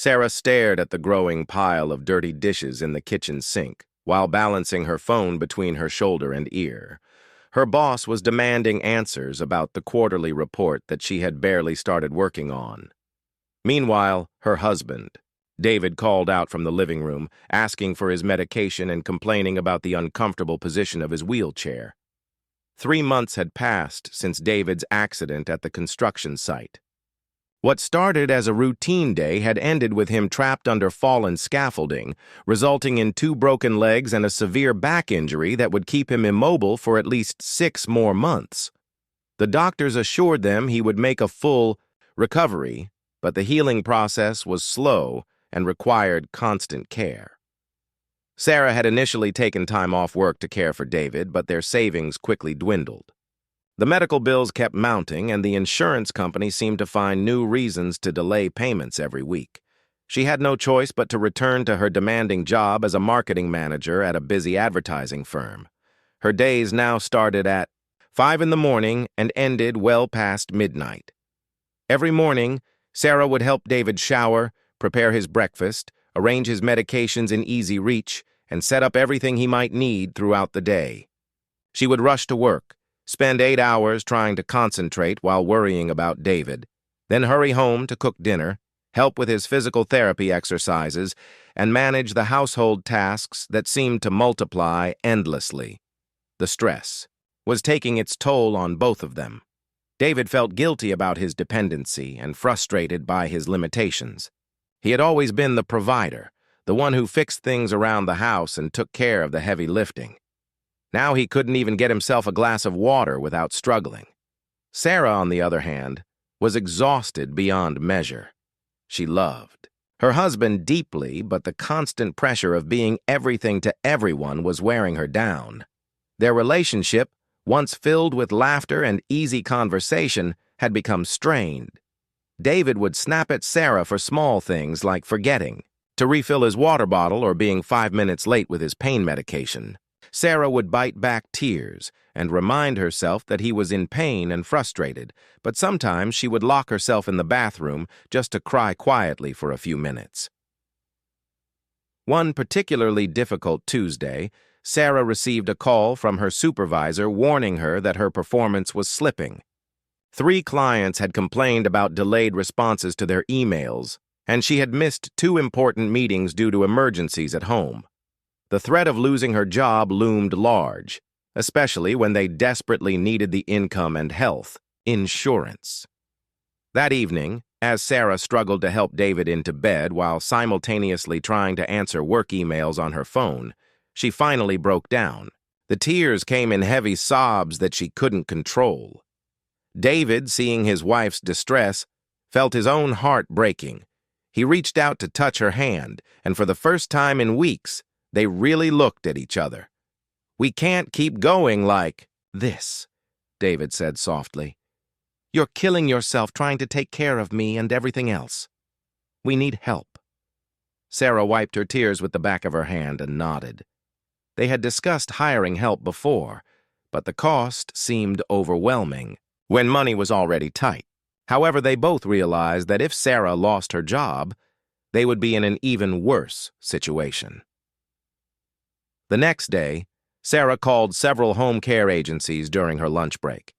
Sarah stared at the growing pile of dirty dishes in the kitchen sink while balancing her phone between her shoulder and ear. Her boss was demanding answers about the quarterly report that she had barely started working on. Meanwhile, her husband, David, called out from the living room, asking for his medication and complaining about the uncomfortable position of his wheelchair. 3 months had passed since David's accident at the construction site. What started as a routine day had ended with him trapped under fallen scaffolding, resulting in 2 broken legs and a severe back injury that would keep him immobile for at least 6 more months. The doctors assured them he would make a full recovery, but the healing process was slow and required constant care. Sarah had initially taken time off work to care for David, but their savings quickly dwindled. The medical bills kept mounting, and the insurance company seemed to find new reasons to delay payments every week. She had no choice but to return to her demanding job as a marketing manager at a busy advertising firm. Her days now started at 5 in the morning and ended well past midnight. Every morning, Sarah would help David shower, prepare his breakfast, arrange his medications in easy reach, and set up everything he might need throughout the day. She would rush to work, spend 8 hours trying to concentrate while worrying about David, then hurry home to cook dinner, help with his physical therapy exercises, and manage the household tasks that seemed to multiply endlessly. The stress was taking its toll on both of them. David felt guilty about his dependency and frustrated by his limitations. He had always been the provider, the one who fixed things around the house and took care of the heavy lifting. Now he couldn't even get himself a glass of water without struggling. Sarah, on the other hand, was exhausted beyond measure. She loved her husband deeply, but the constant pressure of being everything to everyone was wearing her down. Their relationship, once filled with laughter and easy conversation, had become strained. David would snap at Sarah for small things like forgetting to refill his water bottle or being 5 minutes late with his pain medication. Sarah would bite back tears and remind herself that he was in pain and frustrated, but sometimes she would lock herself in the bathroom just to cry quietly for a few minutes. One particularly difficult Tuesday, Sarah received a call from her supervisor warning her that her performance was slipping. 3 clients had complained about delayed responses to their emails, and she had missed 2 important meetings due to emergencies at home. The threat of losing her job loomed large, especially when they desperately needed the income and health insurance. That evening, as Sarah struggled to help David into bed while simultaneously trying to answer work emails on her phone, she finally broke down. The tears came in heavy sobs that she couldn't control. David, seeing his wife's distress, felt his own heart breaking. He reached out to touch her hand, and for the first time in weeks, they really looked at each other. "We can't keep going like this," David said softly. "You're killing yourself trying to take care of me and everything else. We need help." Sarah wiped her tears with the back of her hand and nodded. They had discussed hiring help before, but the cost seemed overwhelming when money was already tight. However, they both realized that if Sarah lost her job, they would be in an even worse situation. The next day, Sarah called several home care agencies during her lunch break.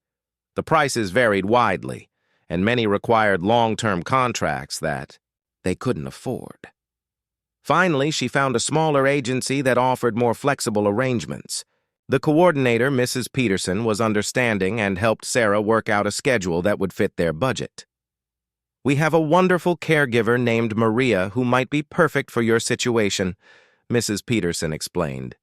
The prices varied widely, and many required long-term contracts that they couldn't afford. Finally, she found a smaller agency that offered more flexible arrangements. The coordinator, Mrs. Peterson, was understanding and helped Sarah work out a schedule that would fit their budget. "We have a wonderful caregiver named Maria who might be perfect for your situation," Mrs. Peterson explained.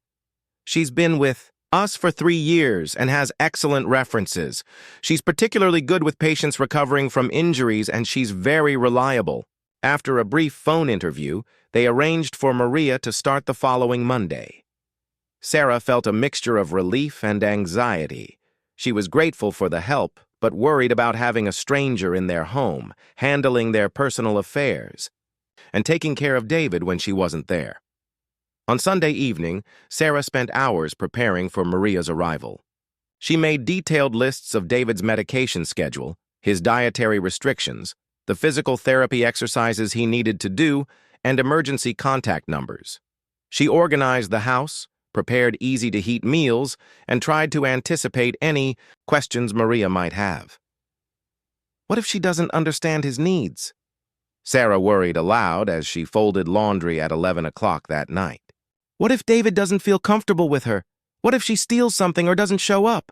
"She's been with us for 3 years and has excellent references. She's particularly good with patients recovering from injuries, and she's very reliable." After a brief phone interview, they arranged for Maria to start the following Monday. Sarah felt a mixture of relief and anxiety. She was grateful for the help, but worried about having a stranger in their home, handling their personal affairs, and taking care of David when she wasn't there. On Sunday evening, Sarah spent hours preparing for Maria's arrival. She made detailed lists of David's medication schedule, his dietary restrictions, the physical therapy exercises he needed to do, and emergency contact numbers. She organized the house, prepared easy-to-heat meals, and tried to anticipate any questions Maria might have. What if she doesn't understand his needs? Sarah worried aloud as she folded laundry at 11 o'clock that night. What if David doesn't feel comfortable with her? What if she steals something or doesn't show up?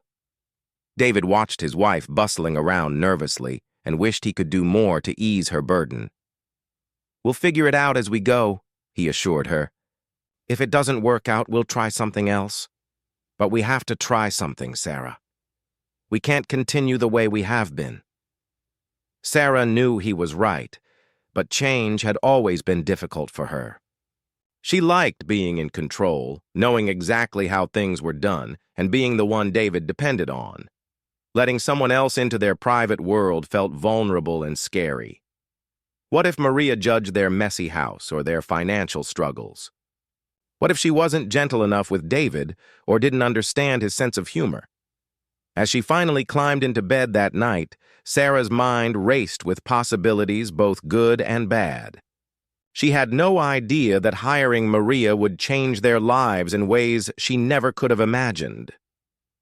David watched his wife bustling around nervously and wished he could do more to ease her burden. We'll figure it out as we go, he assured her. If it doesn't work out, we'll try something else. But we have to try something, Sarah. We can't continue the way we have been. Sarah knew he was right, but change had always been difficult for her. She liked being in control, knowing exactly how things were done, and being the one David depended on. Letting someone else into their private world felt vulnerable and scary. What if Maria judged their messy house or their financial struggles? What if she wasn't gentle enough with David or didn't understand his sense of humor? As she finally climbed into bed that night, Sarah's mind raced with possibilities both good and bad. She had no idea that hiring Maria would change their lives in ways she never could have imagined.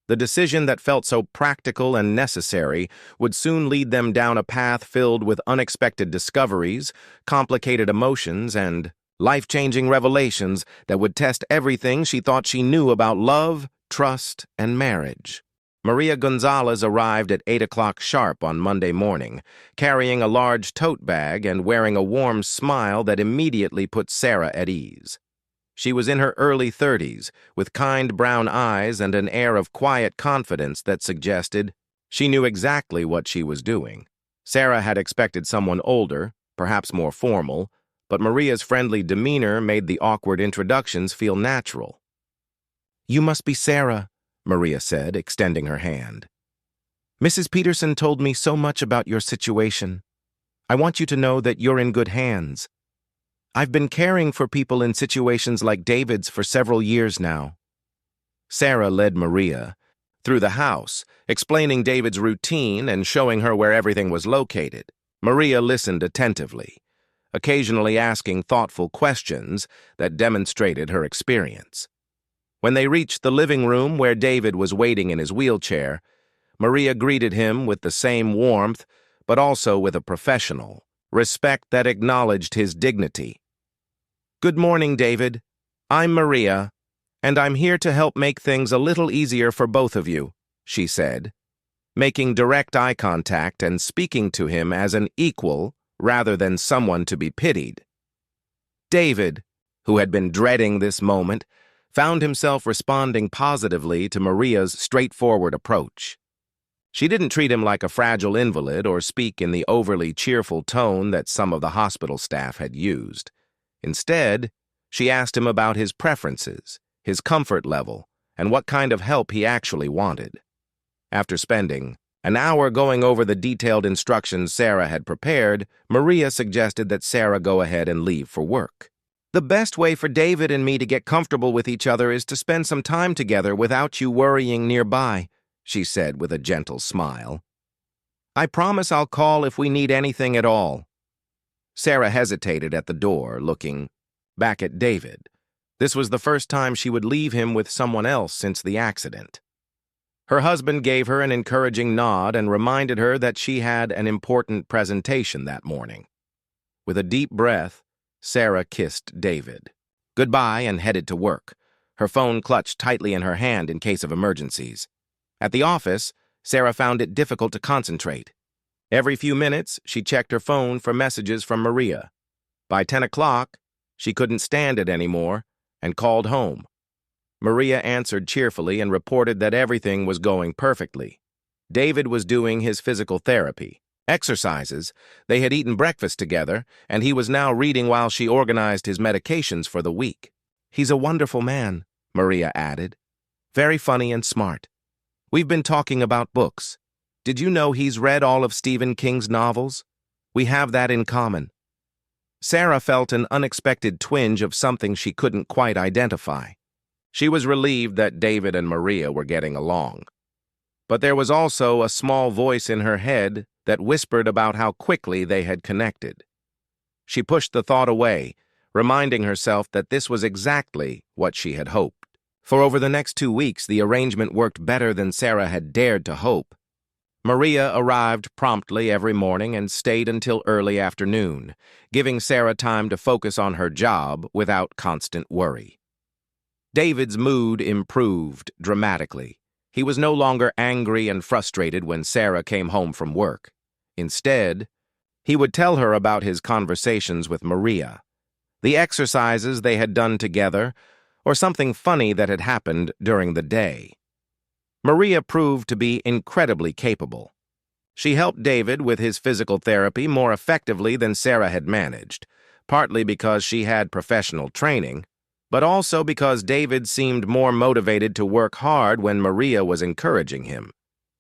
The decision that felt so practical and necessary would soon lead them down a path filled with unexpected discoveries, complicated emotions, and life-changing revelations that would test everything she thought she knew about love, trust, and marriage. Maria Gonzalez arrived at 8 o'clock sharp on Monday morning, carrying a large tote bag and wearing a warm smile that immediately put Sarah at ease. She was in her early 30s, with kind brown eyes and an air of quiet confidence that suggested she knew exactly what she was doing. Sarah had expected someone older, perhaps more formal, but Maria's friendly demeanor made the awkward introductions feel natural. "You must be Sarah," Maria said, extending her hand. "Mrs. Peterson told me so much about your situation. I want you to know that you're in good hands. I've been caring for people in situations like David's for several years now." Sarah led Maria through the house, explaining David's routine and showing her where everything was located. Maria listened attentively, occasionally asking thoughtful questions that demonstrated her experience. When they reached the living room where David was waiting in his wheelchair, Maria greeted him with the same warmth, but also with a professional respect that acknowledged his dignity. "Good morning, David. I'm Maria, and I'm here to help make things a little easier for both of you," she said, making direct eye contact and speaking to him as an equal rather than someone to be pitied. David, who had been dreading this moment, found himself responding positively to Maria's straightforward approach. She didn't treat him like a fragile invalid or speak in the overly cheerful tone that some of the hospital staff had used. Instead, she asked him about his preferences, his comfort level, and what kind of help he actually wanted. After spending an hour going over the detailed instructions Sarah had prepared, Maria suggested that Sarah go ahead and leave for work. "The best way for David and me to get comfortable with each other is to spend some time together without you worrying nearby," she said with a gentle smile. "I promise I'll call if we need anything at all." Sarah hesitated at the door, looking back at David. This was the first time she would leave him with someone else since the accident. Her husband gave her an encouraging nod and reminded her that she had an important presentation that morning. With a deep breath, Sarah kissed David goodbye and headed to work, her phone clutched tightly in her hand in case of emergencies. At the office, Sarah found it difficult to concentrate. Every few minutes, she checked her phone for messages from Maria. By 10 o'clock, she couldn't stand it anymore and called home. Maria answered cheerfully and reported that everything was going perfectly. David was doing his physical therapy exercises, they had eaten breakfast together, and he was now reading while she organized his medications for the week. "He's a wonderful man," Maria added. "Very funny and smart. We've been talking about books. Did you know he's read all of Stephen King's novels? We have that in common." Sarah felt an unexpected twinge of something she couldn't quite identify. She was relieved that David and Maria were getting along. But there was also a small voice in her head that whispered about how quickly they had connected. She pushed the thought away, reminding herself that this was exactly what she had hoped. For over the next 2 weeks, the arrangement worked better than Sarah had dared to hope. Maria arrived promptly every morning and stayed until early afternoon, giving Sarah time to focus on her job without constant worry. David's mood improved dramatically. He was no longer angry and frustrated when Sarah came home from work. Instead, he would tell her about his conversations with Maria, the exercises they had done together, or something funny that had happened during the day. Maria proved to be incredibly capable. She helped David with his physical therapy more effectively than Sarah had managed, partly because she had professional training, but also because David seemed more motivated to work hard when Maria was encouraging him.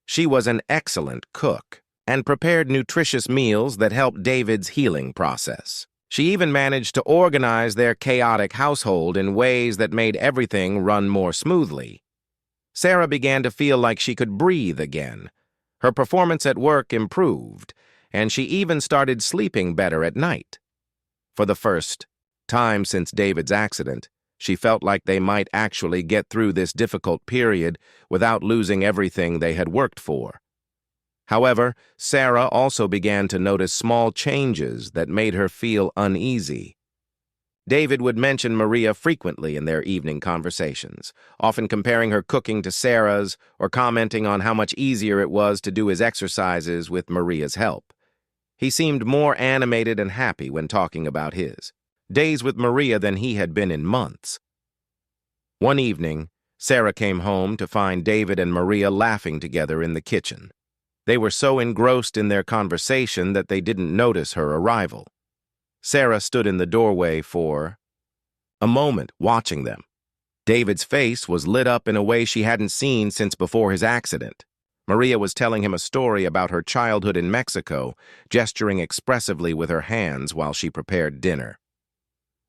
She was an excellent cook and prepared nutritious meals that helped David's healing process. She even managed to organize their chaotic household in ways that made everything run more smoothly. Sarah began to feel like she could breathe again. Her performance at work improved, and she even started sleeping better at night. For the first time since David's accident, she felt like they might actually get through this difficult period without losing everything they had worked for. However, Sarah also began to notice small changes that made her feel uneasy. David would mention Maria frequently in their evening conversations, often comparing her cooking to Sarah's or commenting on how much easier it was to do his exercises with Maria's help. He seemed more animated and happy when talking about his days with Maria than he had been in months. One evening, Sarah came home to find David and Maria laughing together in the kitchen. They were so engrossed in their conversation that they didn't notice her arrival. Sarah stood in the doorway for a moment, watching them. David's face was lit up in a way she hadn't seen since before his accident. Maria was telling him a story about her childhood in Mexico, gesturing expressively with her hands while she prepared dinner.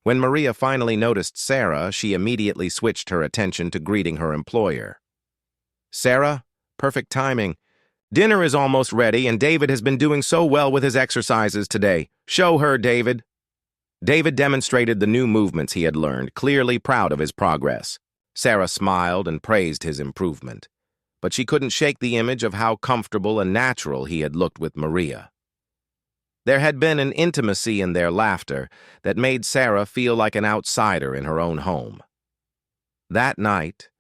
When Maria finally noticed Sarah, she immediately switched her attention to greeting her employer. "Sarah, perfect timing. Dinner is almost ready, and David has been doing so well with his exercises today. Show her, David." David demonstrated the new movements he had learned, clearly proud of his progress. Sarah smiled and praised his improvement, but she couldn't shake the image of how comfortable and natural he had looked with Maria. There had been an intimacy in their laughter that made Sarah feel like an outsider in her own home. That night,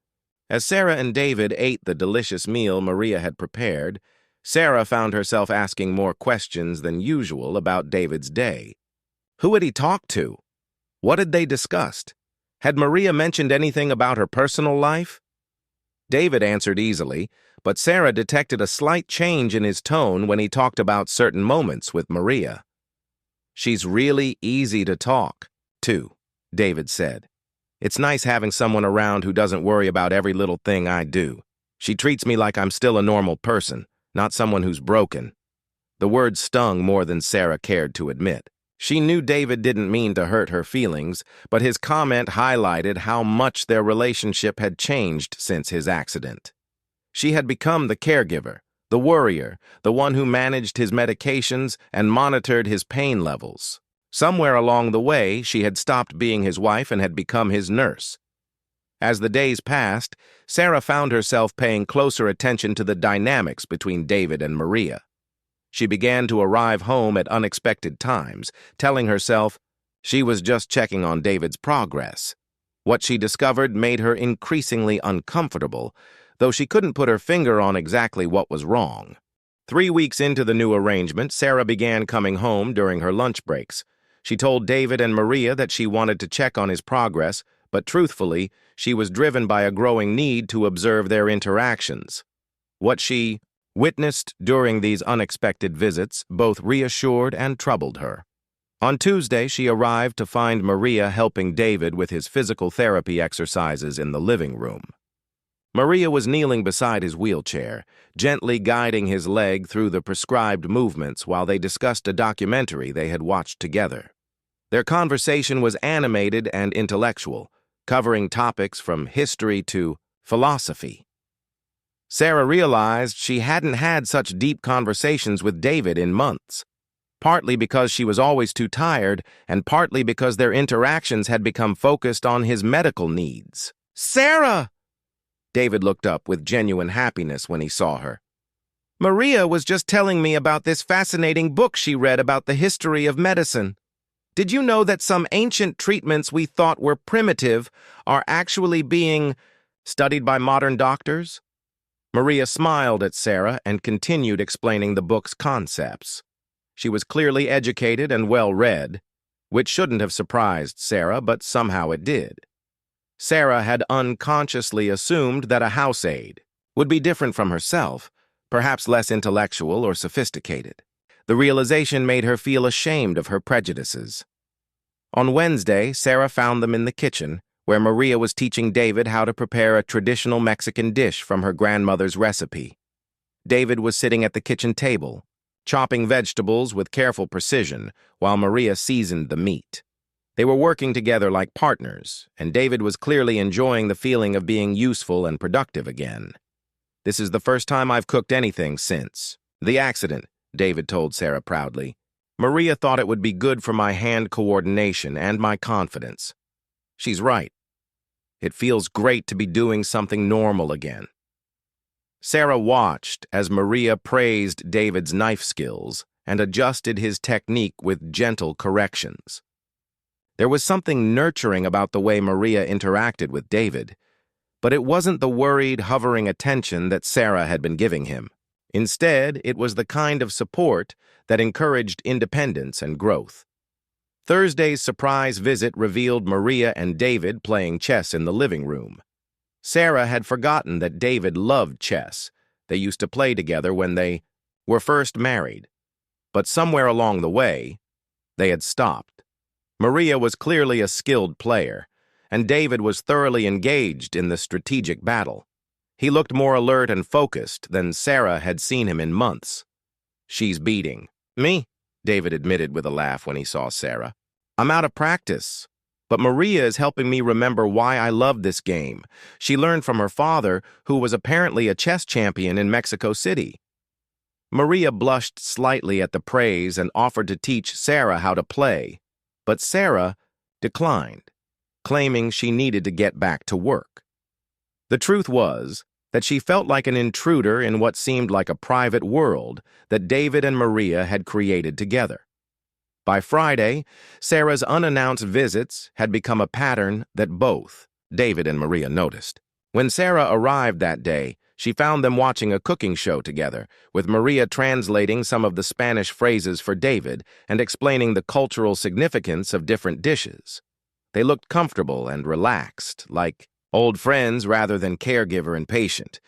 as Sarah and David ate the delicious meal Maria had prepared, Sarah found herself asking more questions than usual about David's day. Who had he talked to? What had they discussed? Had Maria mentioned anything about her personal life? David answered easily, but Sarah detected a slight change in his tone when he talked about certain moments with Maria. "She's really easy to talk to," David said. "It's nice having someone around who doesn't worry about every little thing I do. She treats me like I'm still a normal person, not someone who's broken." The words stung more than Sarah cared to admit. She knew David didn't mean to hurt her feelings, but his comment highlighted how much their relationship had changed since his accident. She had become the caregiver, the worrier, the one who managed his medications and monitored his pain levels. Somewhere along the way, she had stopped being his wife and had become his nurse. As the days passed, Sarah found herself paying closer attention to the dynamics between David and Maria. She began to arrive home at unexpected times, telling herself she was just checking on David's progress. What she discovered made her increasingly uncomfortable, though she couldn't put her finger on exactly what was wrong. 3 weeks into the new arrangement, Sarah began coming home during her lunch breaks. She told David and Maria that she wanted to check on his progress, but truthfully, she was driven by a growing need to observe their interactions. What she witnessed during these unexpected visits both reassured and troubled her. On Tuesday, she arrived to find Maria helping David with his physical therapy exercises in the living room. Maria was kneeling beside his wheelchair, gently guiding his leg through the prescribed movements while they discussed a documentary they had watched together. Their conversation was animated and intellectual, covering topics from history to philosophy. Sarah realized she hadn't had such deep conversations with David in months, partly because she was always too tired, and partly because their interactions had become focused on his medical needs. "Sarah!" David looked up with genuine happiness when he saw her. "Maria was just telling me about this fascinating book she read about the history of medicine. Did you know that some ancient treatments we thought were primitive are actually being studied by modern doctors?" Maria smiled at Sarah and continued explaining the book's concepts. She was clearly educated and well-read, which shouldn't have surprised Sarah, but somehow it did. Sarah had unconsciously assumed that a housemaid would be different from herself, perhaps less intellectual or sophisticated. The realization made her feel ashamed of her prejudices. On Wednesday, Sarah found them in the kitchen, where Maria was teaching David how to prepare a traditional Mexican dish from her grandmother's recipe. David was sitting at the kitchen table, chopping vegetables with careful precision, while Maria seasoned the meat. They were working together like partners, and David was clearly enjoying the feeling of being useful and productive again. "This is the first time I've cooked anything since the accident," David told Sarah proudly. "Maria thought it would be good for my hand coordination and my confidence. She's right. It feels great to be doing something normal again." Sarah watched as Maria praised David's knife skills and adjusted his technique with gentle corrections. There was something nurturing about the way Maria interacted with David, but it wasn't the worried, hovering attention that Sarah had been giving him. Instead, it was the kind of support that encouraged independence and growth. Thursday's surprise visit revealed Maria and David playing chess in the living room. Sarah had forgotten that David loved chess. They used to play together when they were first married. But somewhere along the way, they had stopped. Maria was clearly a skilled player, and David was thoroughly engaged in the strategic battle. He looked more alert and focused than Sarah had seen him in months. "She's beating me," David admitted with a laugh when he saw Sarah. "I'm out of practice, but Maria is helping me remember why I love this game. She learned from her father, who was apparently a chess champion in Mexico City." Maria blushed slightly at the praise and offered to teach Sarah how to play, but Sarah declined, claiming she needed to get back to work. The truth was that she felt like an intruder in what seemed like a private world that David and Maria had created together. By Friday, Sarah's unannounced visits had become a pattern that both David and Maria noticed. When Sarah arrived that day, she found them watching a cooking show together, with Maria translating some of the Spanish phrases for David and explaining the cultural significance of different dishes. They looked comfortable and relaxed, like old friends rather than caregiver and patient.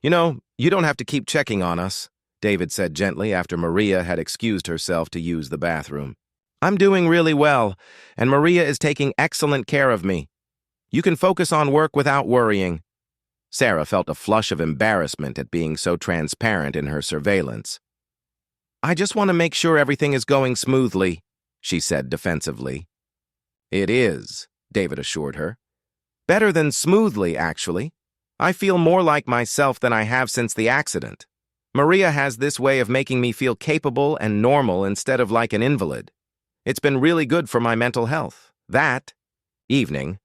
"You know, you don't have to keep checking on us," David said gently after Maria had excused herself to use the bathroom. "I'm doing really well, and Maria is taking excellent care of me. You can focus on work without worrying." Sarah felt a flush of embarrassment at being so transparent in her surveillance. "I just want to make sure everything is going smoothly," she said defensively. "It is," David assured her. "Better than smoothly, actually. I feel more like myself than I have since the accident. Maria has this way of making me feel capable and normal instead of like an invalid. It's been really good for my mental health." That evening,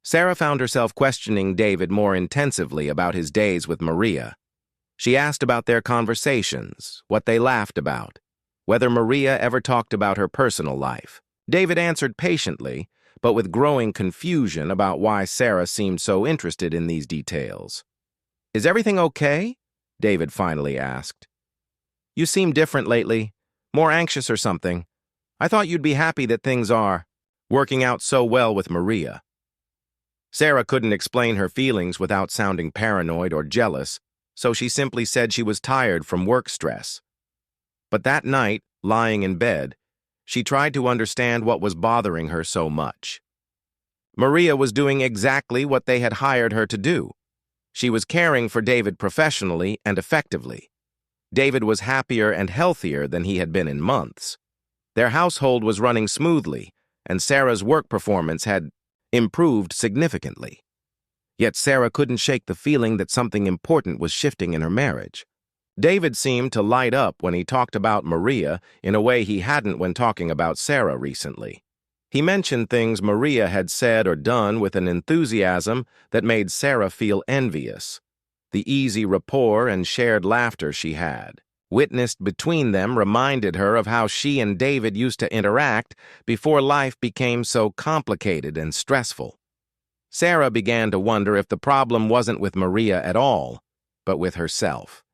Sarah found herself questioning David more intensively about his days with Maria. She asked about their conversations, what they laughed about, whether Maria ever talked about her personal life. David answered patiently, but with growing confusion about why Sarah seemed so interested in these details. "Is everything okay?" David finally asked. "You seem different lately, more anxious or something. I thought you'd be happy that things are working out so well with Maria." Sarah couldn't explain her feelings without sounding paranoid or jealous, so she simply said she was tired from work stress. But that night, lying in bed, she tried to understand what was bothering her so much. Maria was doing exactly what they had hired her to do. She was caring for David professionally and effectively. David was happier and healthier than he had been in months. Their household was running smoothly, and Sarah's work performance had improved significantly. Yet Sarah couldn't shake the feeling that something important was shifting in her marriage. David seemed to light up when he talked about Maria in a way he hadn't when talking about Sarah recently. He mentioned things Maria had said or done with an enthusiasm that made Sarah feel envious. The easy rapport and shared laughter she had, witnessed between them, reminded her of how she and David used to interact before life became so complicated and stressful. Sarah began to wonder if the problem wasn't with Maria at all, but with herself.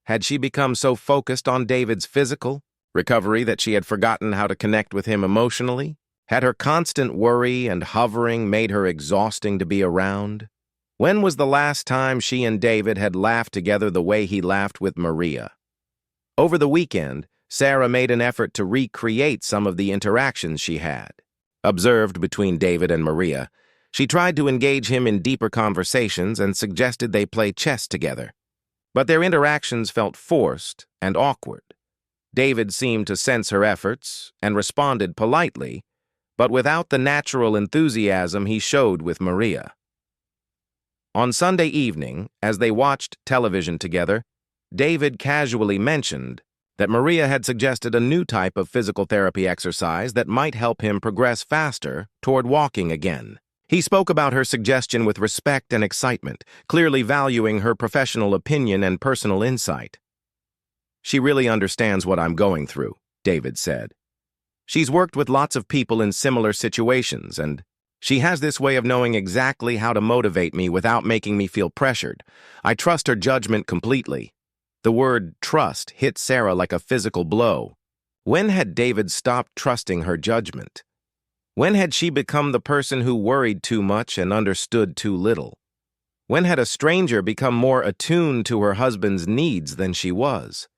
Had she become so focused on David's physical recovery that she had forgotten how to connect with him emotionally? Had her constant worry and hovering made her exhausting to be around? When was the last time she and David had laughed together the way he laughed with Maria? Over the weekend, Sarah made an effort to recreate some of the interactions she had observed between David and Maria. She tried to engage him in deeper conversations and suggested they play chess together. But their interactions felt forced and awkward. David seemed to sense her efforts and responded politely, but without the natural enthusiasm he showed with Maria. On Sunday evening, as they watched television together, David casually mentioned that Maria had suggested a new type of physical therapy exercise that might help him progress faster toward walking again. He spoke about her suggestion with respect and excitement, clearly valuing her professional opinion and personal insight. "She really understands what I'm going through," David said. "She's worked with lots of people in similar situations, and she has this way of knowing exactly how to motivate me without making me feel pressured. I trust her judgment completely." The word trust hit Sarah like a physical blow. When had David stopped trusting her judgment? When had she become the person who worried too much and understood too little? When had a stranger become more attuned to her husband's needs than she was?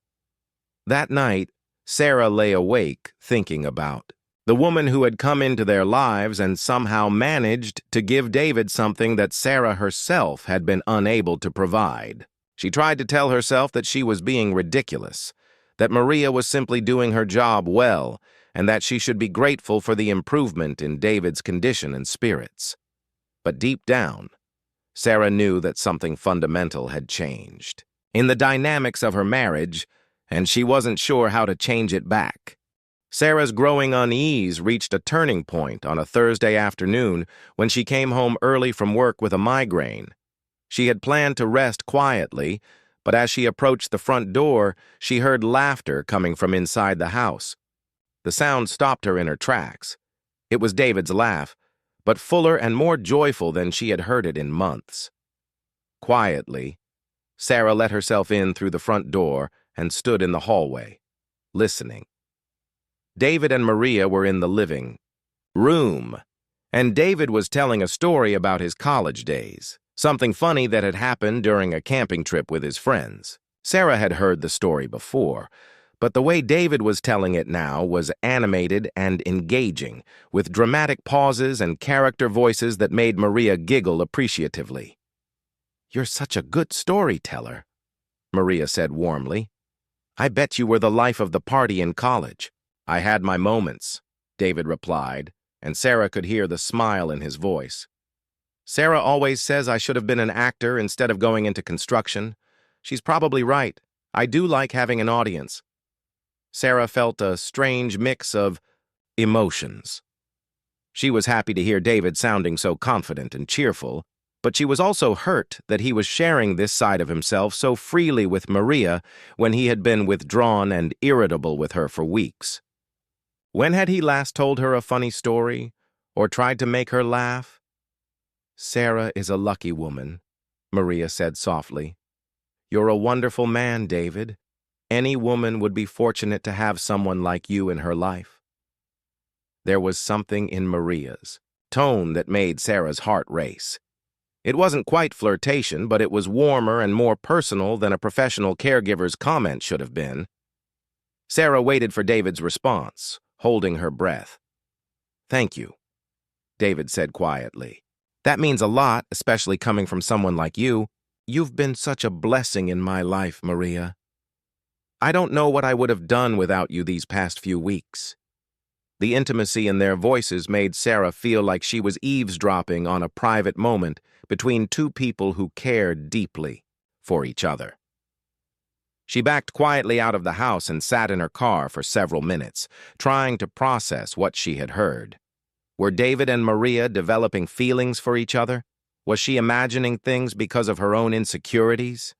That night, Sarah lay awake thinking about the woman who had come into their lives and somehow managed to give David something that Sarah herself had been unable to provide. She tried to tell herself that she was being ridiculous, that Maria was simply doing her job well, and that she should be grateful for the improvement in David's condition and spirits. But deep down, Sarah knew that something fundamental had changed in the dynamics of her marriage, and she wasn't sure how to change it back. Sarah's growing unease reached a turning point on a Thursday afternoon when she came home early from work with a migraine. She had planned to rest quietly, but as she approached the front door, she heard laughter coming from inside the house. The sound stopped her in her tracks. It was David's laugh, but fuller and more joyful than she had heard it in months. Quietly, Sarah let herself in through the front door and stood in the hallway, listening. David and Maria were in the living room, and David was telling a story about his college days, something funny that had happened during a camping trip with his friends. Sarah had heard the story before, but the way David was telling it now was animated and engaging, with dramatic pauses and character voices that made Maria giggle appreciatively. "You're such a good storyteller," Maria said warmly. "I bet you were the life of the party in college." "I had my moments," David replied, and Sarah could hear the smile in his voice. "Sarah always says I should have been an actor instead of going into construction. She's probably right. I do like having an audience." Sarah felt a strange mix of emotions. She was happy to hear David sounding so confident and cheerful, but she was also hurt that he was sharing this side of himself so freely with Maria when he had been withdrawn and irritable with her for weeks. When had he last told her a funny story or tried to make her laugh? "Sarah is a lucky woman," Maria said softly. "You're a wonderful man, David. Any woman would be fortunate to have someone like you in her life." There was something in Maria's tone that made Sarah's heart race. It wasn't quite flirtation, but it was warmer and more personal than a professional caregiver's comment should have been. Sarah waited for David's response, holding her breath. "Thank you," David said quietly. "That means a lot, especially coming from someone like you. You've been such a blessing in my life, Maria. I don't know what I would have done without you these past few weeks." The intimacy in their voices made Sarah feel like she was eavesdropping on a private moment between two people who cared deeply for each other. She backed quietly out of the house and sat in her car for several minutes, trying to process what she had heard. Were David and Maria developing feelings for each other? Was she imagining things because of her own insecurities?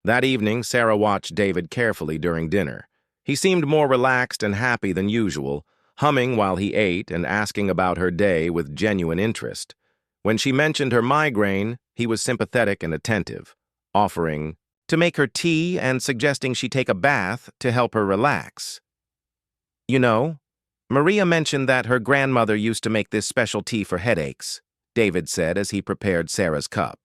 That evening, Sarah watched David carefully during dinner. He seemed more relaxed and happy than usual, humming while he ate and asking about her day with genuine interest. When she mentioned her migraine, he was sympathetic and attentive, offering to make her tea and suggesting she take a bath to help her relax. You know, Maria mentioned that her grandmother used to make this special tea for headaches, David said as he prepared Sarah's cup.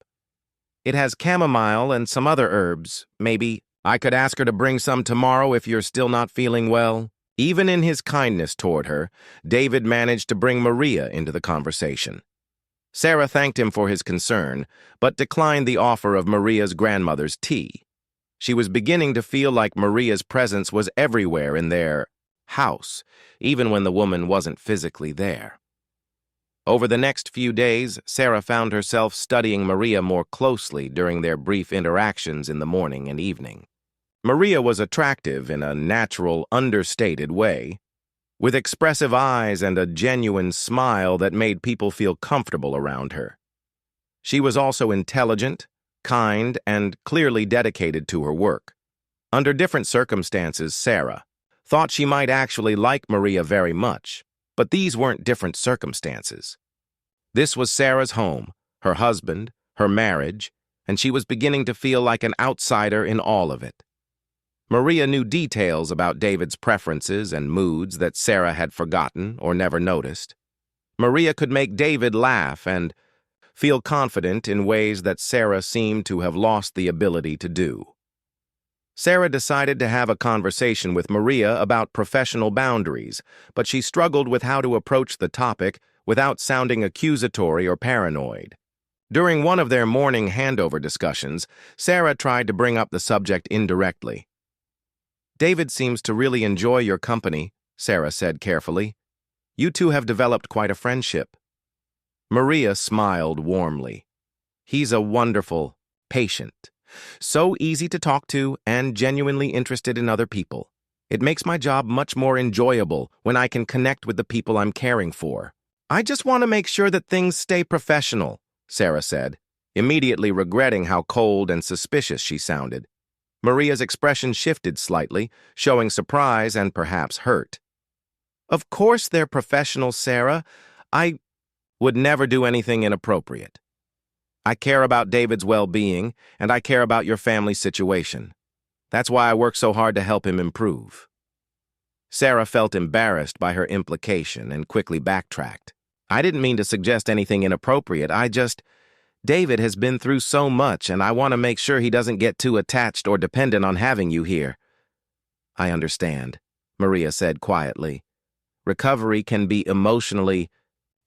It has chamomile and some other herbs. Maybe I could ask her to bring some tomorrow if you're still not feeling well. Even in his kindness toward her, David managed to bring Maria into the conversation. Sarah thanked him for his concern, but declined the offer of Maria's grandmother's tea. She was beginning to feel like Maria's presence was everywhere in their house, even when the woman wasn't physically there. Over the next few days, Sarah found herself studying Maria more closely during their brief interactions in the morning and evening. Maria was attractive in a natural, understated way, with expressive eyes and a genuine smile that made people feel comfortable around her. She was also intelligent, kind, and clearly dedicated to her work. Under different circumstances, Sarah thought she might actually like Maria very much, but these weren't different circumstances. This was Sarah's home, her husband, her marriage, and she was beginning to feel like an outsider in all of it. Maria knew details about David's preferences and moods that Sarah had forgotten or never noticed. Maria could make David laugh and feel confident in ways that Sarah seemed to have lost the ability to do. Sarah decided to have a conversation with Maria about professional boundaries, but she struggled with how to approach the topic without sounding accusatory or paranoid. During one of their morning handover discussions, Sarah tried to bring up the subject indirectly. "David seems to really enjoy your company," Sarah said carefully. "You two have developed quite a friendship." Maria smiled warmly. "He's a wonderful patient, so easy to talk to and genuinely interested in other people. It makes my job much more enjoyable when I can connect with the people I'm caring for. I just want to make sure that things stay professional," Sarah said, immediately regretting how cold and suspicious she sounded. Maria's expression shifted slightly, showing surprise and perhaps hurt. "Of course they're professional, Sarah. I would never do anything inappropriate. I care about David's well-being, and I care about your family situation. That's why I work so hard to help him improve." Sarah felt embarrassed by her implication and quickly backtracked. "I didn't mean to suggest anything inappropriate. David has been through so much, and I want to make sure he doesn't get too attached or dependent on having you here." "I understand," Maria said quietly. "Recovery can be emotionally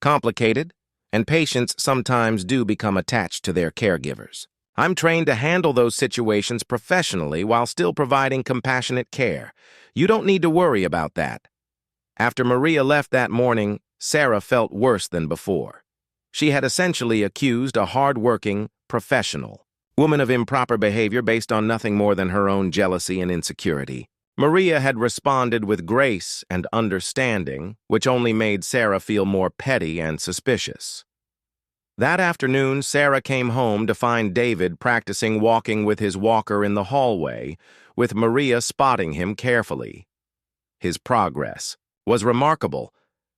complicated, and patients sometimes do become attached to their caregivers. I'm trained to handle those situations professionally while still providing compassionate care. You don't need to worry about that." After Maria left that morning, Sarah felt worse than before. She had essentially accused a hard-working, professional woman of improper behavior based on nothing more than her own jealousy and insecurity. Maria had responded with grace and understanding, which only made Sarah feel more petty and suspicious. That afternoon, Sarah came home to find David practicing walking with his walker in the hallway, with Maria spotting him carefully. His progress was remarkable.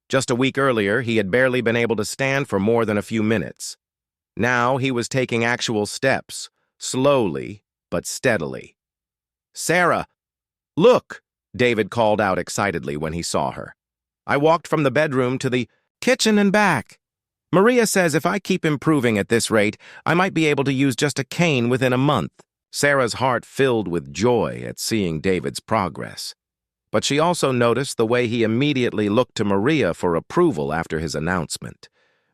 Just a week earlier, he had barely been able to stand for more than a few minutes. Now he was taking actual steps, slowly but steadily. "Sarah, look!" David called out excitedly when he saw her. "I walked from the bedroom to the kitchen and back. Maria says if I keep improving at this rate, I might be able to use just a cane within a month." Sarah's heart filled with joy at seeing David's progress. But she also noticed the way he immediately looked to Maria for approval after his announcement.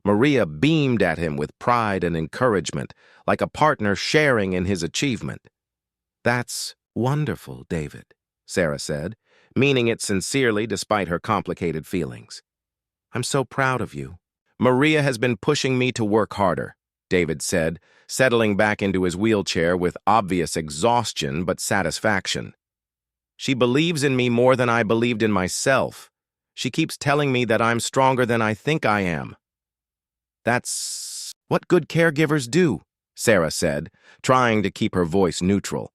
Maria beamed at him with pride and encouragement, like a partner sharing in his achievement. "That's wonderful, David," Sarah said, meaning it sincerely despite her complicated feelings. "I'm so proud of you. Maria has been pushing me to work harder," David said, settling back into his wheelchair with obvious exhaustion but satisfaction. "She believes in me more than I believed in myself. She keeps telling me that I'm stronger than I think I am." "That's what good caregivers do," Sarah said, trying to keep her voice neutral.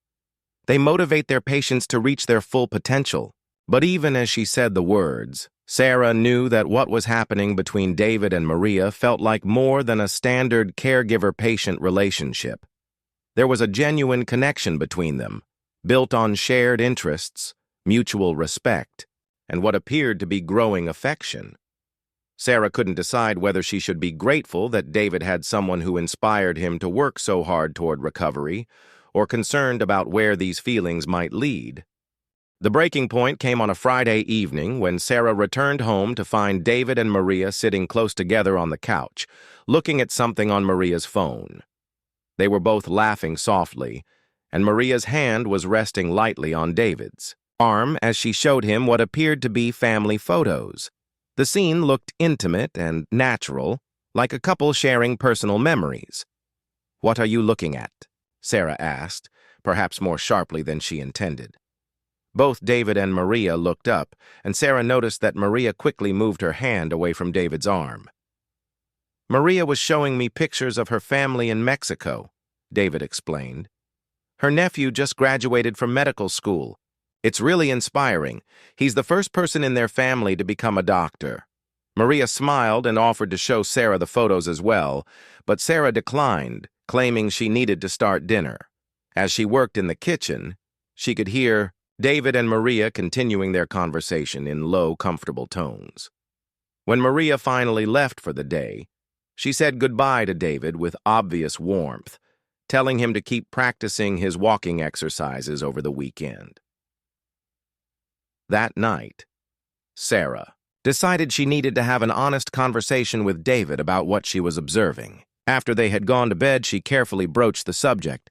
"They motivate their patients to reach their full potential." But even as she said the words, Sarah knew that what was happening between David and Maria felt like more than a standard caregiver-patient relationship. There was a genuine connection between them, built on shared interests, mutual respect, and what appeared to be growing affection. Sarah couldn't decide whether she should be grateful that David had someone who inspired him to work so hard toward recovery, or concerned about where these feelings might lead. The breaking point came on a Friday evening when Sarah returned home to find David and Maria sitting close together on the couch, looking at something on Maria's phone. They were both laughing softly, and Maria's hand was resting lightly on David's arm as she showed him what appeared to be family photos. The scene looked intimate and natural, like a couple sharing personal memories. "What are you looking at?" Sarah asked, perhaps more sharply than she intended. Both David and Maria looked up, and Sarah noticed that Maria quickly moved her hand away from David's arm. "Maria was showing me pictures of her family in Mexico," David explained. "Her nephew just graduated from medical school. It's really inspiring. He's the first person in their family to become a doctor." Maria smiled and offered to show Sarah the photos as well, but Sarah declined, claiming she needed to start dinner. As she worked in the kitchen, she could hear David and Maria continuing their conversation in low, comfortable tones. When Maria finally left for the day, she said goodbye to David with obvious warmth, telling him to keep practicing his walking exercises over the weekend. That night, Sarah decided she needed to have an honest conversation with David about what she was observing. After they had gone to bed, she carefully broached the subject.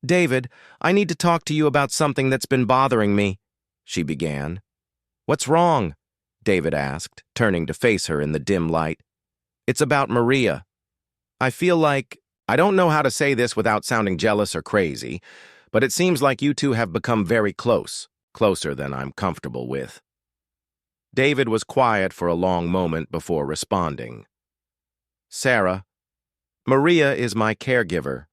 "David, I need to talk to you about something that's been bothering me," she began. "What's wrong?" David asked, turning to face her in the dim light. "It's about Maria. I feel like, I don't know how to say this without sounding jealous or crazy, but it seems like you two have become very close, closer than I'm comfortable with." David was quiet for a long moment before responding. "Sarah, Maria is my caregiver.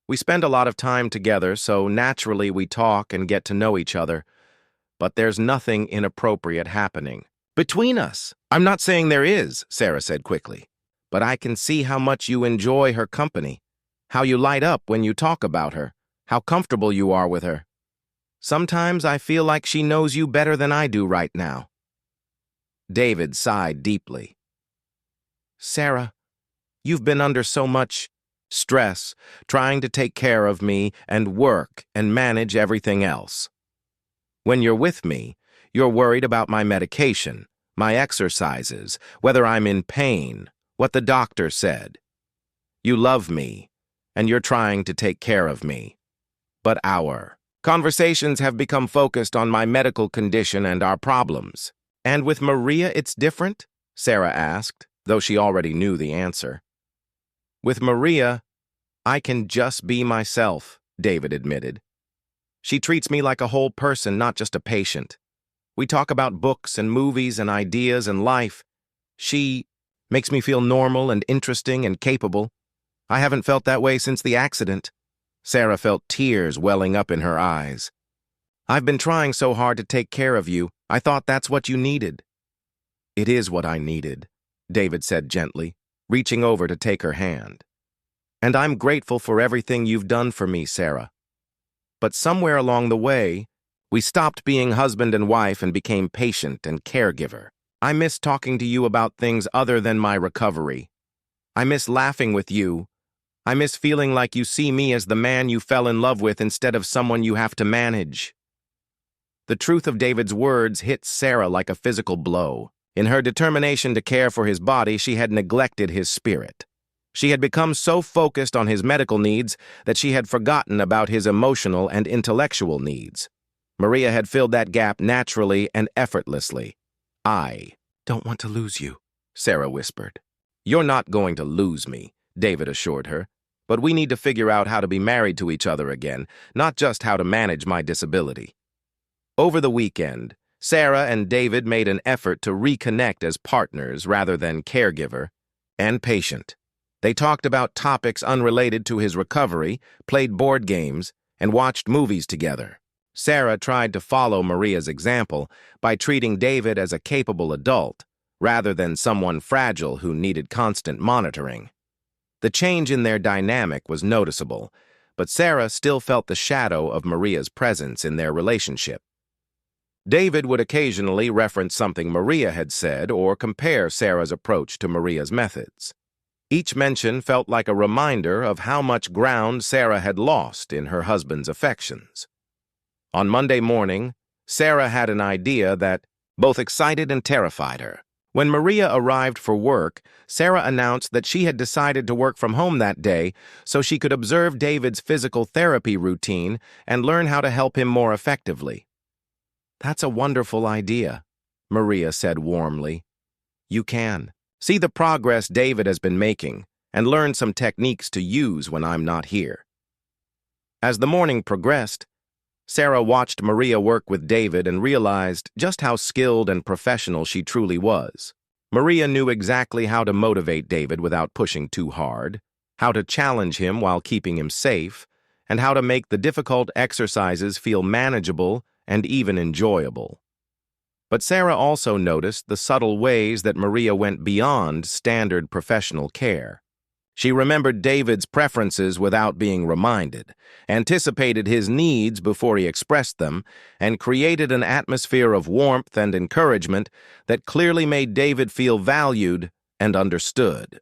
We spend a lot of time together, so naturally we talk and get to know each other. But there's nothing inappropriate happening between us." "I'm not saying there is," Sarah said quickly. "But I can see how much you enjoy her company, how you light up when you talk about her, how comfortable you are with her. Sometimes I feel like she knows you better than I do right now." David sighed deeply. "Sarah, you've been under so much stress, trying to take care of me and work and manage everything else. When you're with me, you're worried about my medication, my exercises, whether I'm in pain, what the doctor said. You love me, and you're trying to take care of me. But our conversations have become focused on my medical condition and our problems." "And with Maria it's different?" Sarah asked, though she already knew the answer. "With Maria, I can just be myself," David admitted. "She treats me like a whole person, not just a patient. We talk about books and movies and ideas and life. She makes me feel normal and interesting and capable. I haven't felt that way since the accident." Sarah felt tears welling up in her eyes. "I've been trying so hard to take care of you. I thought that's what you needed." "It is what I needed," David said gently, reaching over to take her hand. "And I'm grateful for everything you've done for me, Sarah. But somewhere along the way, we stopped being husband and wife and became patient and caregiver. I miss talking to you about things other than my recovery. I miss laughing with you. I miss feeling like you see me as the man you fell in love with instead of someone you have to manage." The truth of David's words hit Sarah like a physical blow. In her determination to care for his body, she had neglected his spirit. She had become so focused on his medical needs that she had forgotten about his emotional and intellectual needs. Maria had filled that gap naturally and effortlessly. "I don't want to lose you," Sarah whispered. "You're not going to lose me," David assured her. "But we need to figure out how to be married to each other again, not just how to manage my disability." Over the weekend, Sarah and David made an effort to reconnect as partners rather than caregiver and patient. They talked about topics unrelated to his recovery, played board games, and watched movies together. Sarah tried to follow Maria's example by treating David as a capable adult, rather than someone fragile who needed constant monitoring. The change in their dynamic was noticeable, but Sarah still felt the shadow of Maria's presence in their relationship. David would occasionally reference something Maria had said or compare Sarah's approach to Maria's methods. Each mention felt like a reminder of how much ground Sarah had lost in her husband's affections. On Monday morning, Sarah had an idea that both excited and terrified her. When Maria arrived for work, Sarah announced that she had decided to work from home that day so she could observe David's physical therapy routine and learn how to help him more effectively. "That's a wonderful idea," Maria said warmly. "You can see the progress David has been making and learn some techniques to use when I'm not here." As the morning progressed, Sarah watched Maria work with David and realized just how skilled and professional she truly was. Maria knew exactly how to motivate David without pushing too hard, how to challenge him while keeping him safe, and how to make the difficult exercises feel manageable and even enjoyable. But Sarah also noticed the subtle ways that Maria went beyond standard professional care. She remembered David's preferences without being reminded, anticipated his needs before he expressed them, and created an atmosphere of warmth and encouragement that clearly made David feel valued and understood.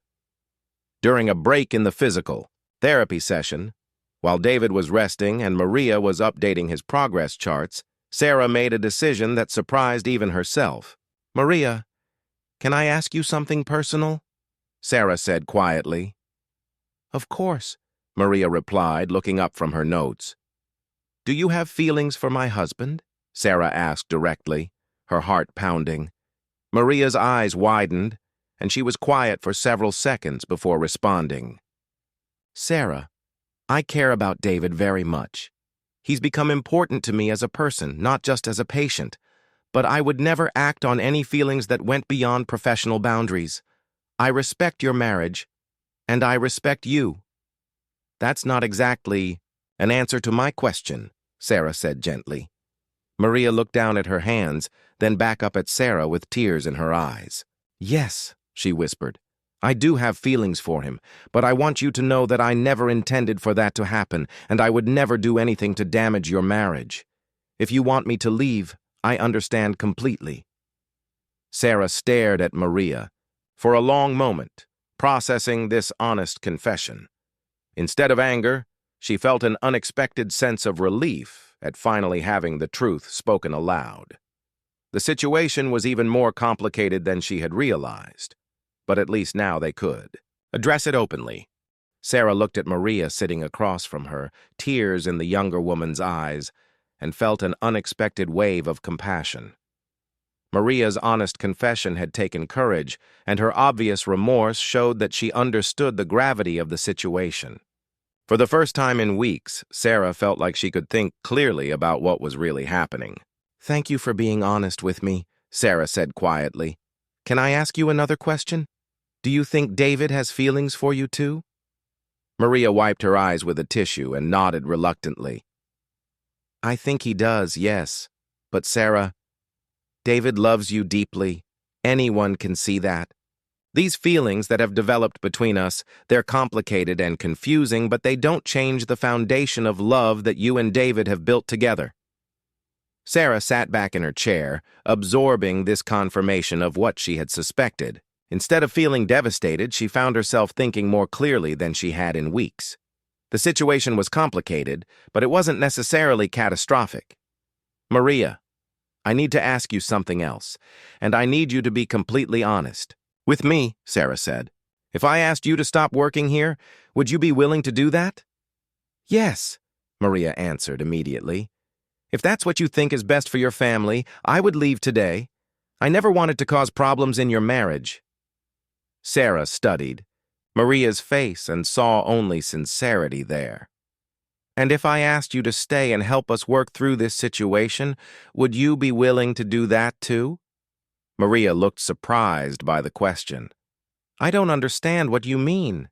During a break in the physical therapy session, while David was resting and Maria was updating his progress charts, Sarah made a decision that surprised even herself. "Maria, can I ask you something personal?" Sarah said quietly. "Of course," Maria replied, looking up from her notes. "Do you have feelings for my husband?" Sarah asked directly, her heart pounding. Maria's eyes widened, and she was quiet for several seconds before responding. "Sarah, I care about David very much. He's become important to me as a person, not just as a patient, but I would never act on any feelings that went beyond professional boundaries. I respect your marriage, and I respect you." "That's not exactly an answer to my question," Sarah said gently. Maria looked down at her hands, then back up at Sarah with tears in her eyes. "Yes," she whispered, "I do have feelings for him, but I want you to know that I never intended for that to happen, and I would never do anything to damage your marriage. If you want me to leave, I understand completely." Sarah stared at Maria for a long moment, processing this honest confession. Instead of anger, she felt an unexpected sense of relief at finally having the truth spoken aloud. The situation was even more complicated than she had realized, but at least now they could address it openly. Sarah looked at Maria sitting across from her, tears in the younger woman's eyes, and felt an unexpected wave of compassion. Maria's honest confession had taken courage, and her obvious remorse showed that she understood the gravity of the situation. For the first time in weeks, Sarah felt like she could think clearly about what was really happening. "Thank you for being honest with me," Sarah said quietly. "Can I ask you another question? Do you think David has feelings for you too?" Maria wiped her eyes with a tissue and nodded reluctantly. "I think he does, yes. But Sarah, David loves you deeply. Anyone can see that. These feelings that have developed between us, they're complicated and confusing, but they don't change the foundation of love that you and David have built together." Sarah sat back in her chair, absorbing this confirmation of what she had suspected. Instead of feeling devastated, she found herself thinking more clearly than she had in weeks. The situation was complicated, but it wasn't necessarily catastrophic. "Maria, I need to ask you something else, and I need you to be completely honest." "With me," Sarah said. "If I asked you to stop working here, would you be willing to do that?" "Yes," Maria answered immediately. If that's what you think is best for your family, I would leave today. I never wanted to cause problems in your marriage. Sarah studied Maria's face and saw only sincerity there. And if I asked you to stay and help us work through this situation, would you be willing to do that too? Maria looked surprised by the question. I don't understand what you mean.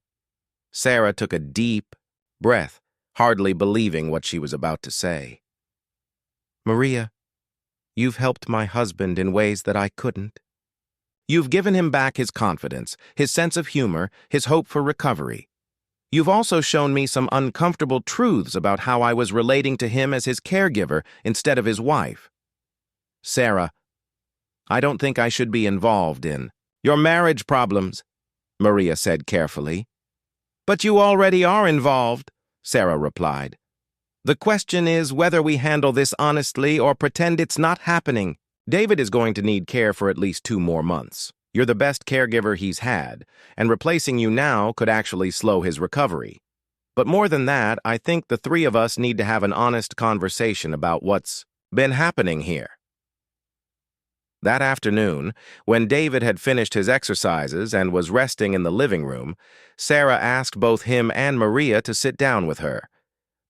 Sarah took a deep breath, hardly believing what she was about to say. Maria, you've helped my husband in ways that I couldn't. You've given him back his confidence, his sense of humor, his hope for recovery. You've also shown me some uncomfortable truths about how I was relating to him as his caregiver instead of his wife. Sarah, I don't think I should be involved in your marriage problems, Maria said carefully. But you already are involved, Sarah replied. The question is whether we handle this honestly or pretend it's not happening. David is going to need care for at least 2 more months. You're the best caregiver he's had, and replacing you now could actually slow his recovery. But more than that, I think the 3 of us need to have an honest conversation about what's been happening here. That afternoon, when David had finished his exercises and was resting in the living room, Sarah asked both him and Maria to sit down with her.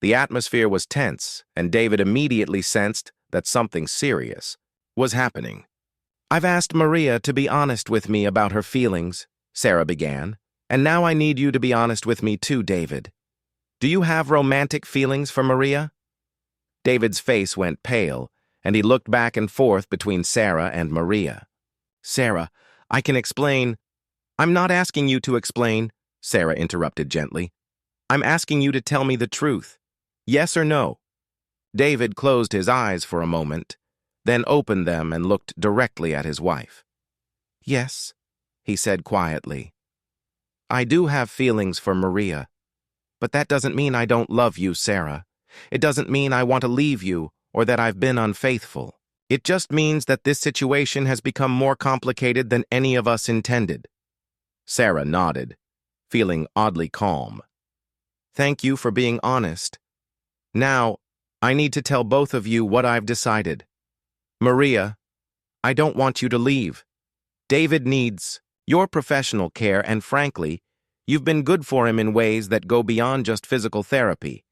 The atmosphere was tense, and David immediately sensed that something serious was happening. I've asked Maria to be honest with me about her feelings, Sarah began, and now I need you to be honest with me too, David. Do you have romantic feelings for Maria? David's face went pale, and he looked back and forth between Sarah and Maria. Sarah, I can explain. I'm not asking you to explain, Sarah interrupted gently. I'm asking you to tell me the truth. Yes or no? David closed his eyes for a moment, then opened them and looked directly at his wife. Yes, he said quietly. I do have feelings for Maria, but that doesn't mean I don't love you, Sarah. It doesn't mean I want to leave you or that I've been unfaithful. It just means that this situation has become more complicated than any of us intended. Sarah nodded, feeling oddly calm. Thank you for being honest. Now, I need to tell both of you what I've decided. Maria, I don't want you to leave. David needs your professional care, and frankly, you've been good for him in ways that go beyond just physical therapy.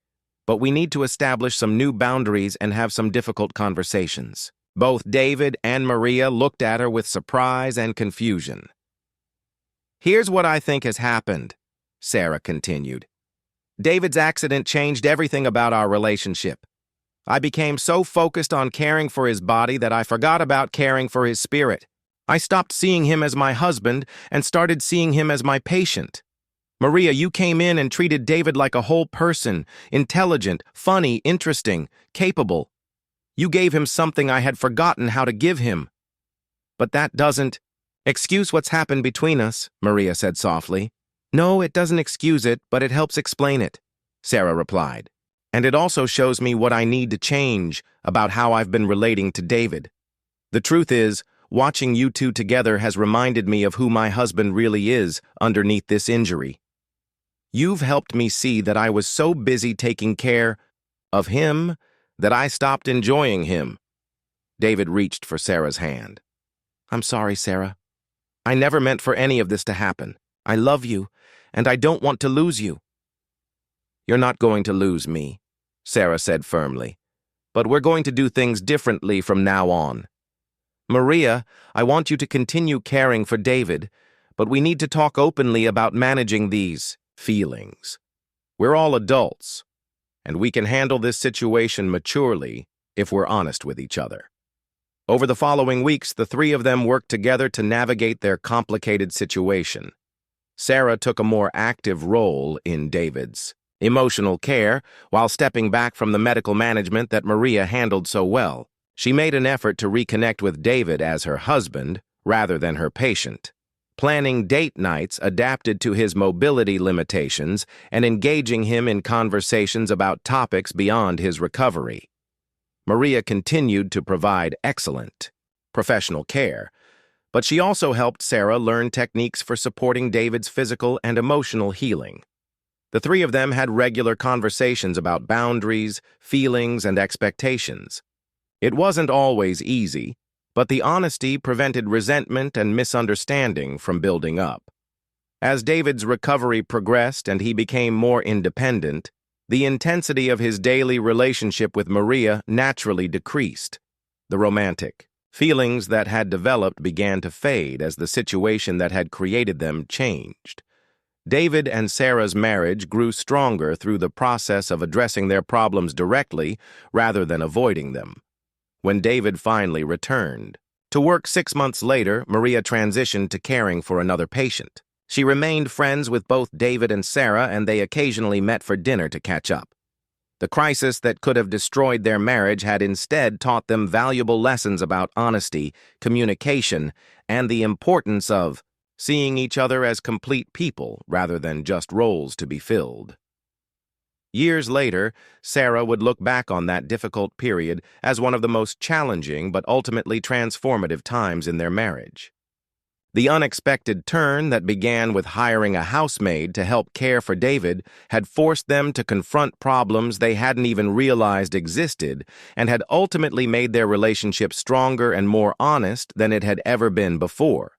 But we need to establish some new boundaries and have some difficult conversations. Both David and Maria looked at her with surprise and confusion. Here's what I think has happened, Sarah continued. David's accident changed everything about our relationship. I became so focused on caring for his body that I forgot about caring for his spirit. I stopped seeing him as my husband and started seeing him as my patient. Maria, you came in and treated David like a whole person, intelligent, funny, interesting, capable. You gave him something I had forgotten how to give him. But that doesn't excuse what's happened between us, Maria said softly. No, it doesn't excuse it, but it helps explain it, Sarah replied. And it also shows me what I need to change about how I've been relating to David. The truth is, watching you 2 together has reminded me of who my husband really is underneath this injury. You've helped me see that I was so busy taking care of him that I stopped enjoying him. David reached for Sarah's hand. I'm sorry, Sarah. I never meant for any of this to happen. I love you, and I don't want to lose you. You're not going to lose me, Sarah said firmly. But we're going to do things differently from now on. Maria, I want you to continue caring for David, but we need to talk openly about managing these feelings. We're all adults, and we can handle this situation maturely if we're honest with each other. Over the following weeks, the 3 of them worked together to navigate their complicated situation. Sarah took a more active role in David's emotional care while stepping back from the medical management that Maria handled so well. She made an effort to reconnect with David as her husband rather than her patient, planning date nights adapted to his mobility limitations and engaging him in conversations about topics beyond his recovery. Maria continued to provide excellent professional care, but she also helped Sarah learn techniques for supporting David's physical and emotional healing. The 3 of them had regular conversations about boundaries, feelings, and expectations. It wasn't always easy, but the honesty prevented resentment and misunderstanding from building up. As David's recovery progressed and he became more independent, the intensity of his daily relationship with Maria naturally decreased. The romantic feelings that had developed began to fade as the situation that had created them changed. David and Sarah's marriage grew stronger through the process of addressing their problems directly rather than avoiding them. When David finally returned to work 6 months later, Maria transitioned to caring for another patient. She remained friends with both David and Sarah, and they occasionally met for dinner to catch up. The crisis that could have destroyed their marriage had instead taught them valuable lessons about honesty, communication, and the importance of seeing each other as complete people rather than just roles to be filled. Years later, Sarah would look back on that difficult period as one of the most challenging but ultimately transformative times in their marriage. The unexpected turn that began with hiring a housemaid to help care for David had forced them to confront problems they hadn't even realized existed and had ultimately made their relationship stronger and more honest than it had ever been before.